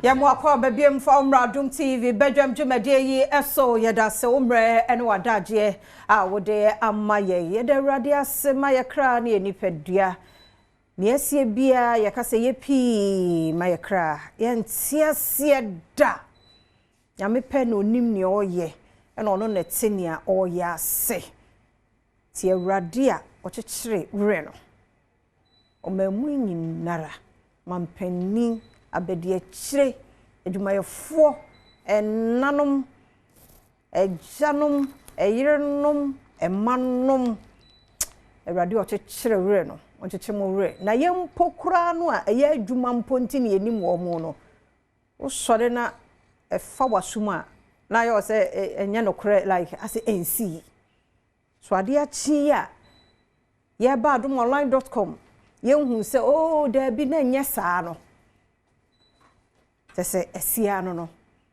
Yamwakwa babiem fa Adom TV bedwam dwumadie yi eso yeda se umre ene wadaje a wode amaye yeda awurade ase maye kra na enipadua ne asie bia yakase ye pii maye kra ye ntiasie da nyame pe no nim ne oye ene ono na tenia oye ase ti awurade a okyekyere wure no omamu nyinara mampani abedie chire edumayefo enanom ejanom eyirenom emanom awurade okyekyere wure no okyekyemo wure na yempo kura no a eye adwuma mponti ne enim wo mu no wo sore na efa wasuma na yo se enye no kure like ase NC so ade achi ya ye ba adomonline.com yenhu se oh there be na enye saa no tese esia no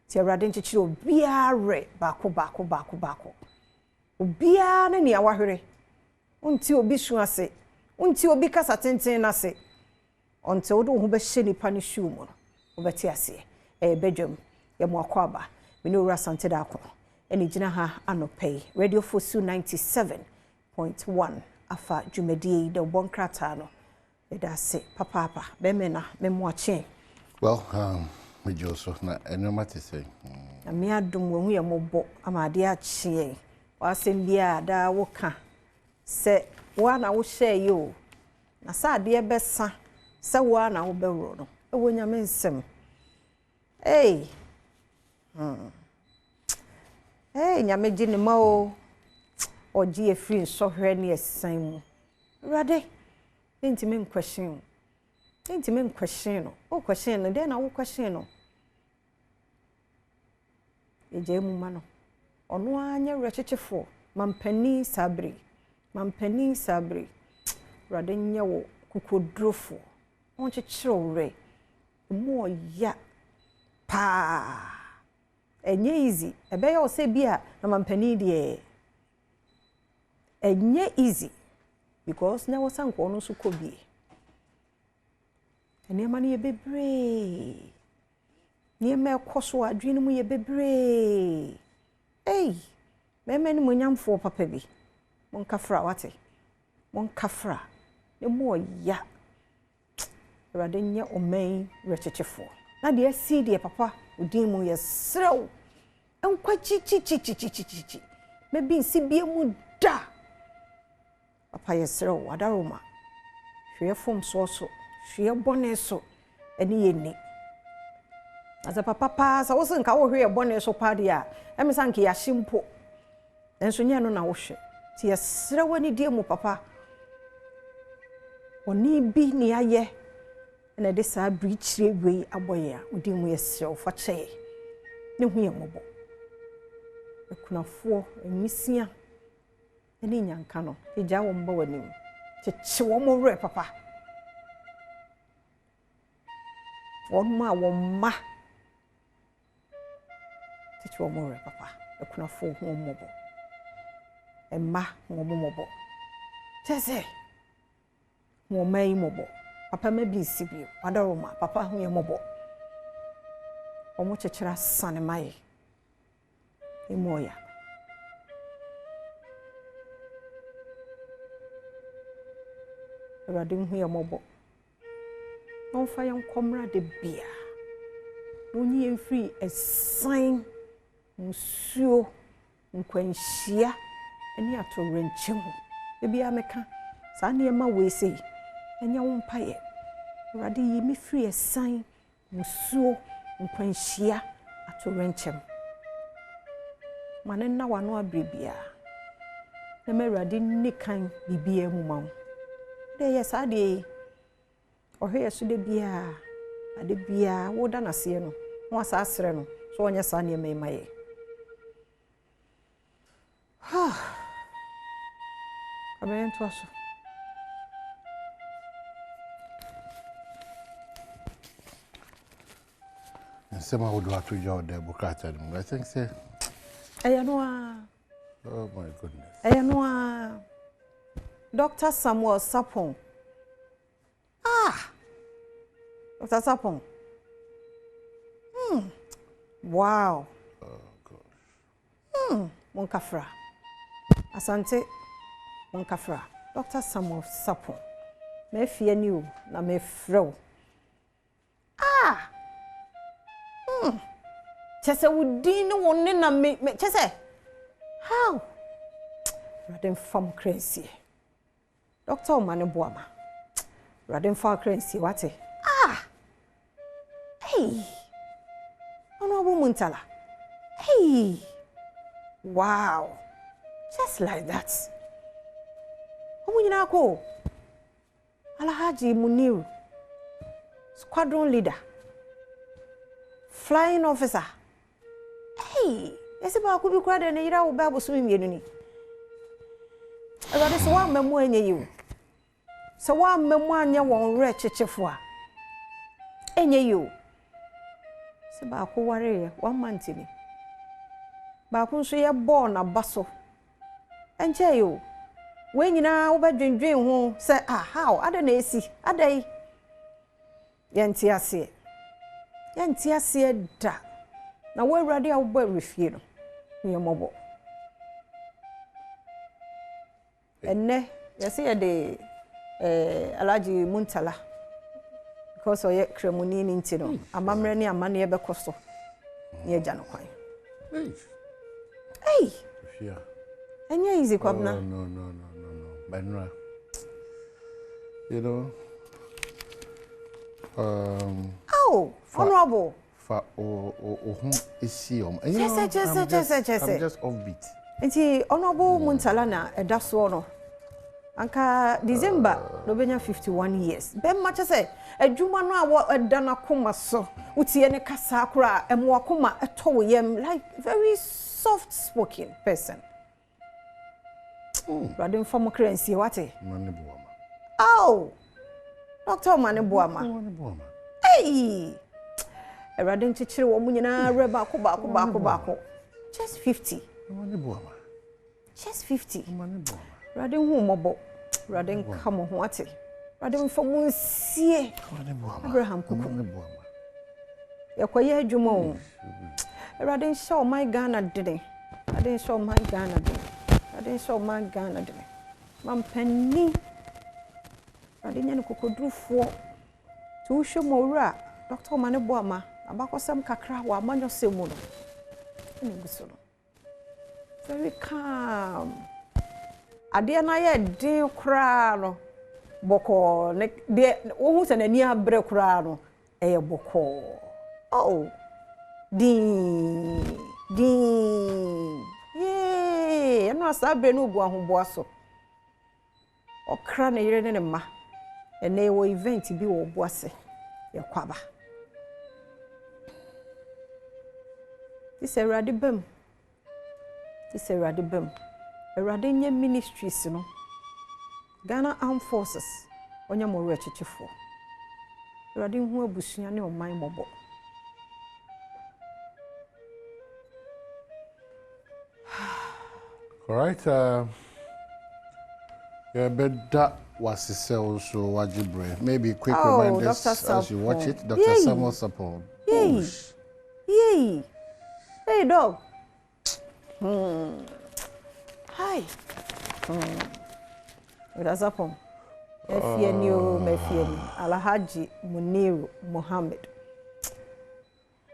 ti awurade nkyekire obiare bako obiara ne ne awahwere unti obi su ase unti obi kasa tenten na ase onte wodo ho be hye nipa ne hwu mu no obeti ase bedwam ye mo akwaba me no wura sante da akọ eni gina ha anopay radio fosu 97.1 afa dwumadie de bonkrata no eda se papa be me na me mo ache well me Joseph na enoma te say na me adom wo hu ye mobo amade ache wasem bia da woka se wa na wo hye yo na sa ade besa se wa na wo bewro no ewo nyame nsem nyame gine ma o oji efri nsohwe ne esan mu rade ntimi nkwehyen no o question no dey na wo question no eje mu ma no ono anya rechechefo mampani sabri rade nye wo kukodrofo on chechire ore mo ya pa enye easy ebe ya ose bia na mampani de enye easy because na wosanko no so kobie ene ma ne ye bebre nie me koso adwene mu ye bebre meme ni monyamfo papa bi mon kafra wate mon kafra ne mo ya rade nye omen rechechefo na de asi de papa odin mu ye srew enkwa chichi me bi nsi bie mu da papa ye srew adaroma hwe fom so hwe bone so eni ye ni asa papa sa wo se nka wo hwe bone so pa dia emisa nka ya shimpo enso nya no na wo hwe ti ye srew ani die mu papa oni bi ni aye na de sa brichire wei aboya odi mu yesrew fa che ne hu ye mobo ekunafo emisia eni nyanka no eja wo mba wanim cheche wo mo wre papa won ma wo ma cheche wo mo wre papa ekunafo hu mobo emma wo mobo chese wo mai mobo papa ma bi sibio wadaroma papa hu ye mobo omo chechira sane mai emoya radin hu ye mobo non fa yan komra de bia noni enfri esan musuo nkwanhia eni atorenchemu bia meka sa ne ma we sei enya wo mpaye rade yi mi free esan musuo nkwanhia atorenchem mane na wano abrebia na me rade nikan bibia mu ma de yes ade ohwe yeso de bia ade bia wo da nase no wo asa asre no so onya sa ne mai mai amen to aso Sema would have to join the Bukata. I think say oh my goodness. Dr. Samuel Sapon Dr. Sapon. Wow. Oh gosh. Monkafra. Asante Monkafra. Dr. Samuel Sapon. Me fear you na me fro. Chese wudi no wonne na me chese. How? Raden fam crazy. Dr. Omane Boamah. Raden fam crazy wate. Hey. Honorable Muntala. Hey. Wow. Just like that. Omunyina ko. Alhaji Muniru. Squadron leader. Flying officer. Hey. Yesi ba ku bi kwa de ne yira wo ba boso mienu ni. Ewade so wa memu anya yiwo. So wa memu anya won re chechefo a. Enya yiwo. Se ba ku ware ye 1 month ni. Ba ku nso ye ball na baso. Enche yo. We nyina wo ba dwendwen ho se how ada na esi adai. Yenti ase. Yenti ase da. Na we awurade a wo ba refie no. Ye mobo. Enne yesi ye de Alhaji Muntala because oye kremoni ni ntino amamre ni amane ye bekoso ni agya no kwan. Hey. Yeah. Enya easy kwabna. No. Benra. You know. Honorable. For isi Yes. I'm just offbeat. Nti honorable Muntala na edaso no. Anka December no benya 51 years. Ben much say adwuma no a wo edana koma so. Utie ne kasa akura emo akoma eto yem like very soft spoken person. Radin form currency wate. Omane Boamah. Dr. Omane Boamah. Hey. Radin chichire wo munyina reba ko. Just 50. Omane Boamah. Just 50. Omane Boamah. Radin hu mobo. Radin kamo ho ate. Radin form nsie. Omane Boamah. Abraham kuku. Omane Boamah. Yakoye adwuma o. Radin show my Ghana didn't. Radin show my Ghana didn't. Radin show my Ghana didn't. Mam penny. Radin yan kokodrufo. Tu show mo wura Dr. Omane Boamah abakosam kakra wa amanyo semu no. Ene guso no. Very calm. Ade na ye din kra no. Boko ne de wo hu se nani abre kra no eye boko. Din. Yay, eno asabre no ogu ahomboa so. Okra na yire ne ma. Ene wo event bi wo boase. Ye kwaba. This erade bem. Erade nye ministries no. Ghana Armed Forces onya mo re chichifo. Erade hu abusua ne oman mobo. All right. Yeah, better was the cell so wajibre. Maybe quick reminders as you watch it. Dr. Samuel Sapon. Yay. Hey dog. Hi. Dr. Sapon. Mefieni Alhaji Muniru Muhammad.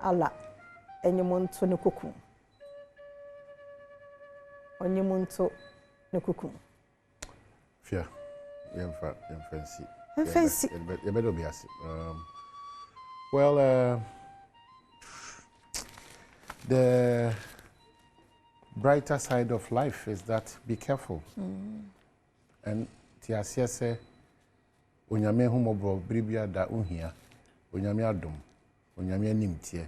Ala enyemonto ne kuku. Onyemonto ne kuku. Fear. Fancy. You better be asking. Well, the brighter side of life is that be careful. And tiasia say, onyame humobro bribia da unhia, onyame adom, onyame nimtie.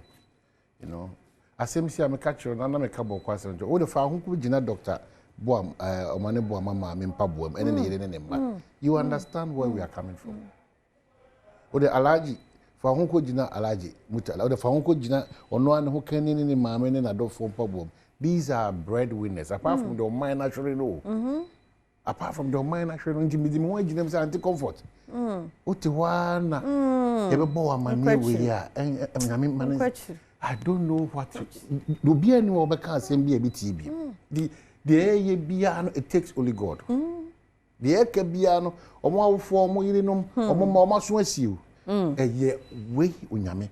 You know, asem si ameka chiro na meka bo kwase njo. O de fa hunku gina doctor Omane Boamah ma mpa boam ene ne yire ne mma. You understand where we are coming from. O de Alhaji fa hunku gina Alhaji Muntala. O de fa hunku gina ono an ho kani ne maame ne na do fo mpa boam. These are breadwinners apart from the mine naturally no. apart from the Omane actually no ntimi mo agina say anti comfort uti wa na ye be bo amane we ya nyame man I don't know what do be any obeka asem bi ebiti bi the ye bia no it takes only God the eke bia no omo awofo omo yirenom omo so asiu eye we onyame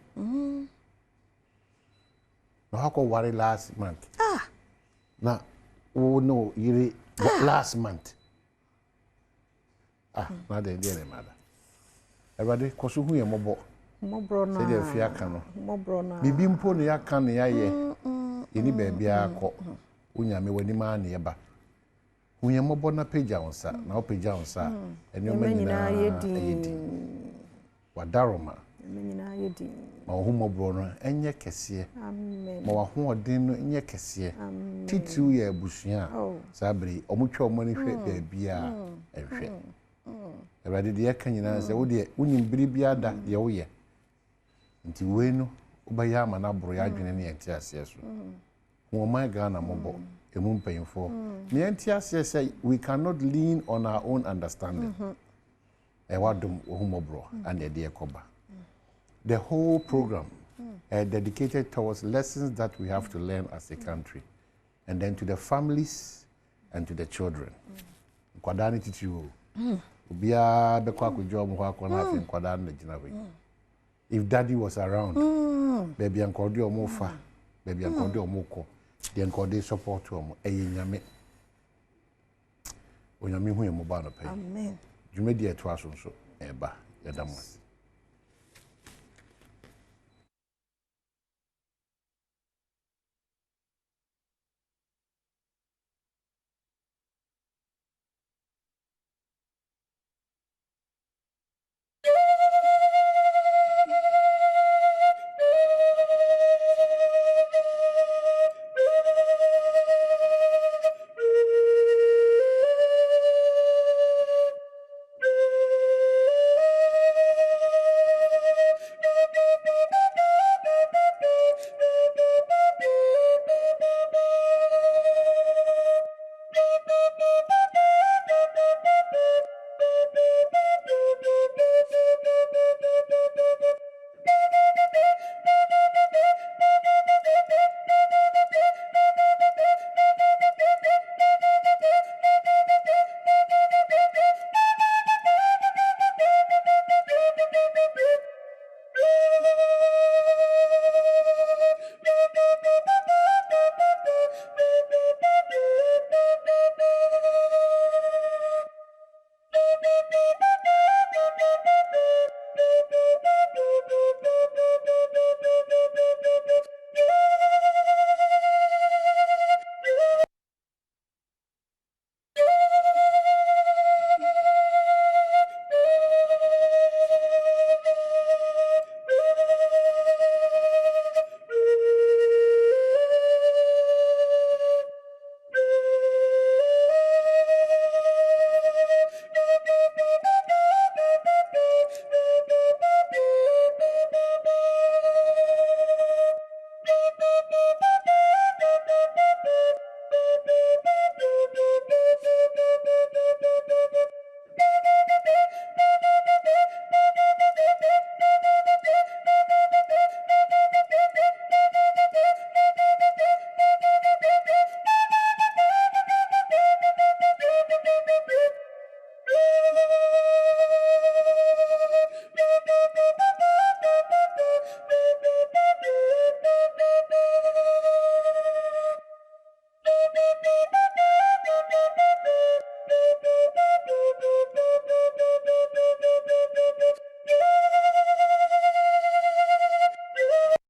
no hako worry last month na no yire last month na de dey mother everybody koso hu ye mobo na say dey fia ka no mobro na bibi mpo ne yaka ne yaye yeni ba bia akọ onyame wani ma ne yeba hu ye mobo na page onsa na o page onsa eni o manyina yedi wadaroma manyina yedi ma hu mobro no enye kese amen ma wa hu odin no enye kese amen titu ye abusua sabri omutwa omani hwe ba bia ehwe everybody de yaka nyina say wo de unyim bibia da ye wo ye nti we no ubaya ama na bro ya adwene ne enti ase so wo man Ghana mobo emu mpanyimfo ne enti ase say we cannot lean on our own understanding wadom ohumobro and de ekoba the whole program dedicated towards lessons that we have to learn as a country and then to the families and to the children kwadani titiwo ubia be kwa kwojo mo kwa na afi kwadani na gina we if daddy was around baby ankodi omo fa baby ankodi omo ko the ankodi support omo nyame onyame hu ye mo ba no pe amen dwumedi eto aso so eba yadamas